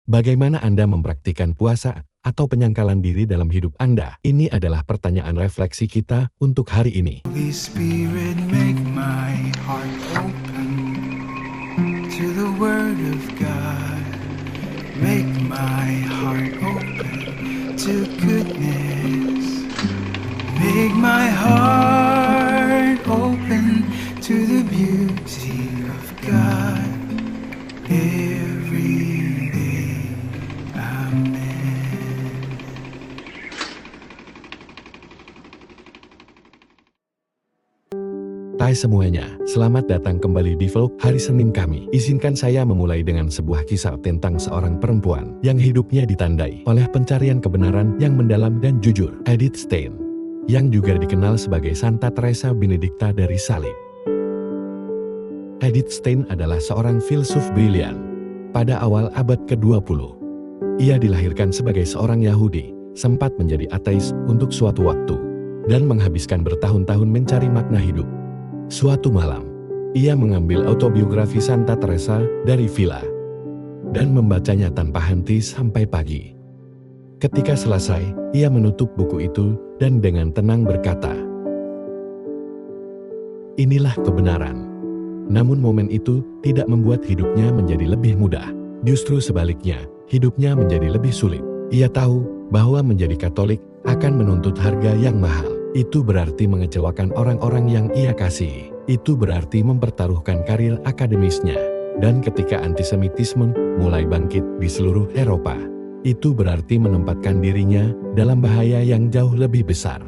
Bagaimana Anda mempraktikkan puasa atau penyangkalan diri dalam hidup Anda? Ini adalah pertanyaan refleksi kita untuk hari ini. Holy Spirit, make my heart open to the Word of God. Make my heart open to goodness. Make my heart open to the beauty of God every day. Amen. Hai semuanya, selamat datang kembali di vlog hari Senin kami. Izinkan saya memulai dengan sebuah kisah tentang seorang perempuan yang hidupnya ditandai oleh pencarian kebenaran yang mendalam dan jujur. Edith Stein, yang juga dikenal sebagai Santa Teresa Benedikta dari Salib. Edith Stein adalah seorang filsuf brilian pada awal abad ke-20. Ia dilahirkan sebagai seorang Yahudi, sempat menjadi ateis untuk suatu waktu, dan menghabiskan bertahun-tahun mencari makna hidup. Suatu malam, ia mengambil autobiografi Santa Teresa dari villa dan membacanya tanpa henti sampai pagi. Ketika selesai, ia menutup buku itu dan dengan tenang berkata, "Inilah kebenaran." Namun momen itu tidak membuat hidupnya menjadi lebih mudah. Justru sebaliknya, hidupnya menjadi lebih sulit. Ia tahu bahwa menjadi Katolik akan menuntut harga yang mahal. Itu berarti mengecewakan orang-orang yang ia kasihi. Itu berarti mempertaruhkan karir akademisnya. Dan ketika antisemitisme mulai bangkit di seluruh Eropa, itu berarti menempatkan dirinya dalam bahaya yang jauh lebih besar.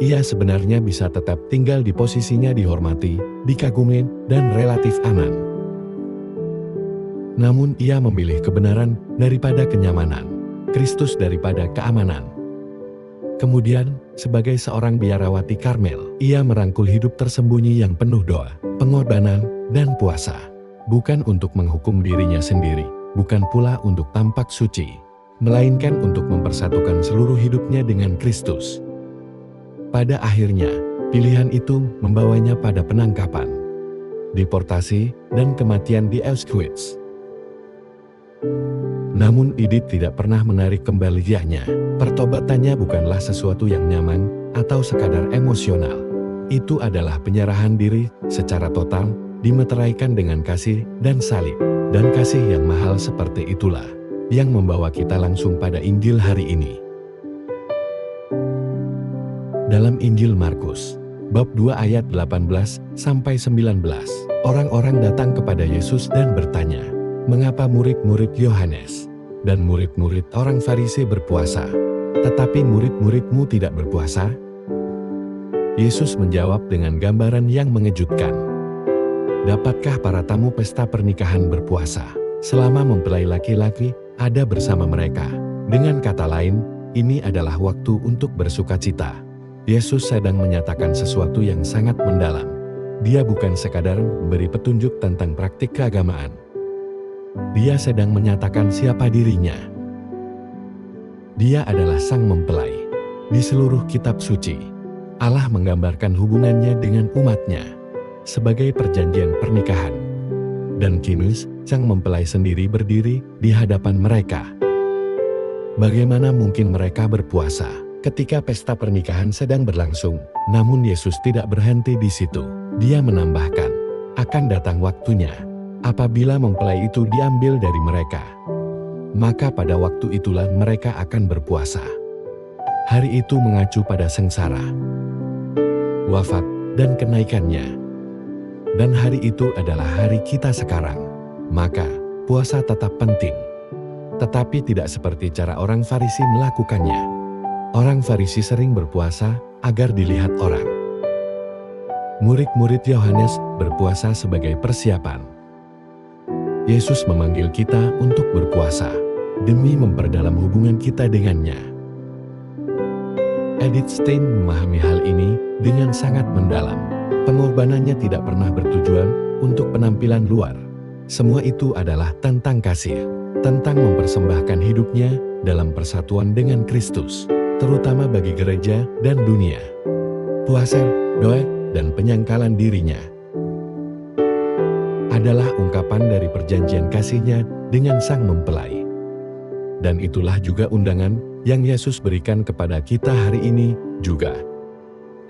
Ia sebenarnya bisa tetap tinggal di posisinya dihormati, dikagumi, dan relatif aman. Namun ia memilih kebenaran daripada kenyamanan, Kristus daripada keamanan. Kemudian, sebagai seorang biarawati Karmel, ia merangkul hidup tersembunyi yang penuh doa, pengorbanan, dan puasa. Bukan untuk menghukum dirinya sendiri, bukan pula untuk tampak suci, melainkan untuk mempersatukan seluruh hidupnya dengan Kristus. Pada akhirnya, pilihan itu membawanya pada penangkapan, deportasi, dan kematian di Auschwitz. Namun Edith tidak pernah menarik kembaliannya. Pertobatannya bukanlah sesuatu yang nyaman atau sekadar emosional. Itu adalah penyerahan diri secara total, dimeteraikan dengan kasih dan salib. Dan kasih yang mahal seperti itulah yang membawa kita langsung pada Injil hari ini. Dalam Injil Markus, bab 2 ayat 18-19, orang-orang datang kepada Yesus dan bertanya, "Mengapa murid-murid Yohanes dan murid-murid orang Farisi berpuasa, tetapi murid-muridmu tidak berpuasa?" Yesus menjawab dengan gambaran yang mengejutkan. "Dapatkah para tamu pesta pernikahan berpuasa selama mempelai laki-laki ada bersama mereka?" Dengan kata lain, ini adalah waktu untuk bersukacita. Yesus sedang menyatakan sesuatu yang sangat mendalam. Dia bukan sekadar memberi petunjuk tentang praktik keagamaan. Dia sedang menyatakan siapa dirinya. Dia adalah sang mempelai. Di seluruh kitab suci, Allah menggambarkan hubungannya dengan umatnya sebagai perjanjian pernikahan. Dan kini sang mempelai sendiri berdiri di hadapan mereka. Bagaimana mungkin mereka berpuasa ketika pesta pernikahan sedang berlangsung? Namun Yesus tidak berhenti di situ. Dia menambahkan, akan datang waktunya apabila mempelai itu diambil dari mereka, maka pada waktu itulah mereka akan berpuasa. Hari itu mengacu pada sengsara, wafat, dan kenaikannya. Dan hari itu adalah hari kita sekarang. Maka, puasa tetap penting. Tetapi tidak seperti cara orang Farisi melakukannya. Orang Farisi sering berpuasa agar dilihat orang. Murid-murid Yohanes berpuasa sebagai persiapan. Yesus memanggil kita untuk berpuasa demi memperdalam hubungan kita dengannya. Edith Stein memahami hal ini dengan sangat mendalam. Pengorbanannya tidak pernah bertujuan untuk penampilan luar. Semua itu adalah tentang kasih, tentang mempersembahkan hidupnya dalam persatuan dengan Kristus, terutama bagi gereja dan dunia. Puasa, doa, dan penyangkalan dirinya adalah ungkapan dari perjanjian kasih-Nya dengan Sang Mempelai. Dan itulah juga undangan yang Yesus berikan kepada kita hari ini juga.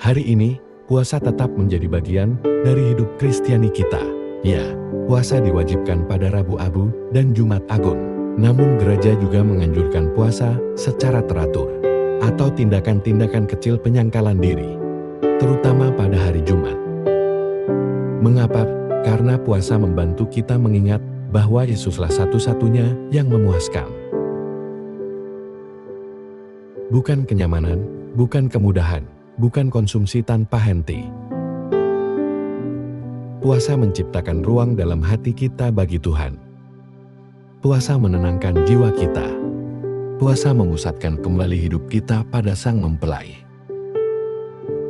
Hari ini, puasa tetap menjadi bagian dari hidup Kristiani kita. Ya, puasa diwajibkan pada Rabu Abu dan Jumat Agung. Namun gereja juga menganjurkan puasa secara teratur, atau tindakan-tindakan kecil penyangkalan diri, terutama pada hari Jumat. Mengapa? Karena puasa membantu kita mengingat bahwa Yesuslah satu-satunya yang memuaskan. Bukan kenyamanan, bukan kemudahan, bukan konsumsi tanpa henti. Puasa menciptakan ruang dalam hati kita bagi Tuhan. Puasa menenangkan jiwa kita. Puasa memusatkan kembali hidup kita pada Sang Mempelai.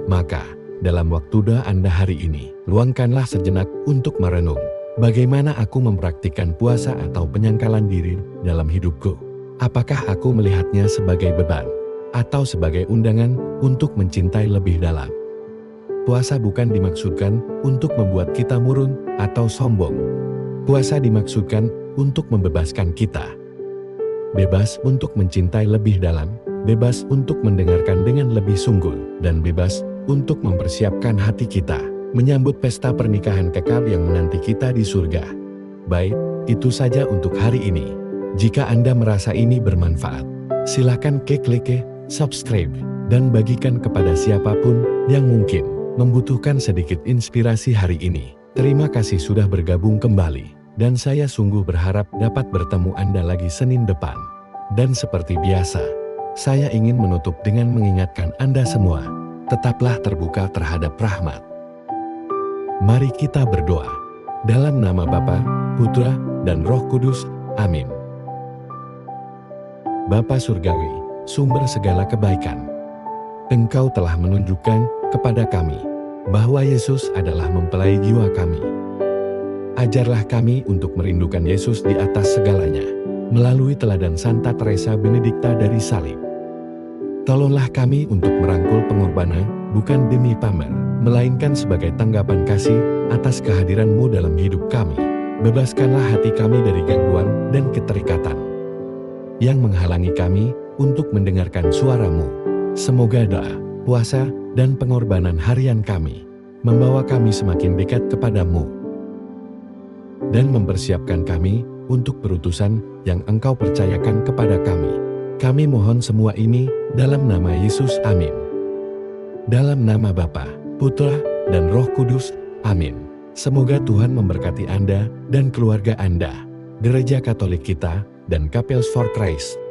Maka, dalam waktu doa Anda hari ini, luangkanlah sejenak untuk merenung. Bagaimana aku mempraktikkan puasa atau penyangkalan diri dalam hidupku? Apakah aku melihatnya sebagai beban? Atau sebagai undangan untuk mencintai lebih dalam? Puasa bukan dimaksudkan untuk membuat kita murung atau sombong. Puasa dimaksudkan untuk membebaskan kita. Bebas untuk mencintai lebih dalam, bebas untuk mendengarkan dengan lebih sungguh, dan bebas untuk mempersiapkan hati kita menyambut pesta pernikahan kekal yang menanti kita di surga. Baik, itu saja untuk hari ini. Jika Anda merasa ini bermanfaat, silakan klik subscribe, dan bagikan kepada siapapun yang mungkin membutuhkan sedikit inspirasi hari ini. Terima kasih sudah bergabung kembali, dan saya sungguh berharap dapat bertemu Anda lagi Senin depan. Dan seperti biasa, saya ingin menutup dengan mengingatkan Anda semua, tetaplah terbuka terhadap rahmat. Mari kita berdoa. Dalam nama Bapa, Putra, dan Roh Kudus. Amin. Bapa Surgawi, sumber segala kebaikan, Engkau telah menunjukkan kepada kami bahwa Yesus adalah mempelai jiwa kami. Ajarlah kami untuk merindukan Yesus di atas segalanya, melalui teladan Santa Teresa Benedikta dari salib. Tolonglah kami untuk merangkul pengorbanan, bukan demi pamer, melainkan sebagai tanggapan kasih atas kehadiran-Mu dalam hidup kami. Bebaskanlah hati kami dari gangguan dan keterikatan yang menghalangi kami untuk mendengarkan suara-Mu. Semoga doa, puasa, dan pengorbanan harian kami membawa kami semakin dekat kepada-Mu dan mempersiapkan kami untuk perutusan yang Engkau percayakan kepada kami. Kami mohon semua ini dalam nama Yesus. Amin. Dalam nama Bapa, Putra, dan Roh Kudus. Amin. Semoga Tuhan memberkati Anda dan keluarga Anda, Gereja Katolik kita, dan Kapels for Christ.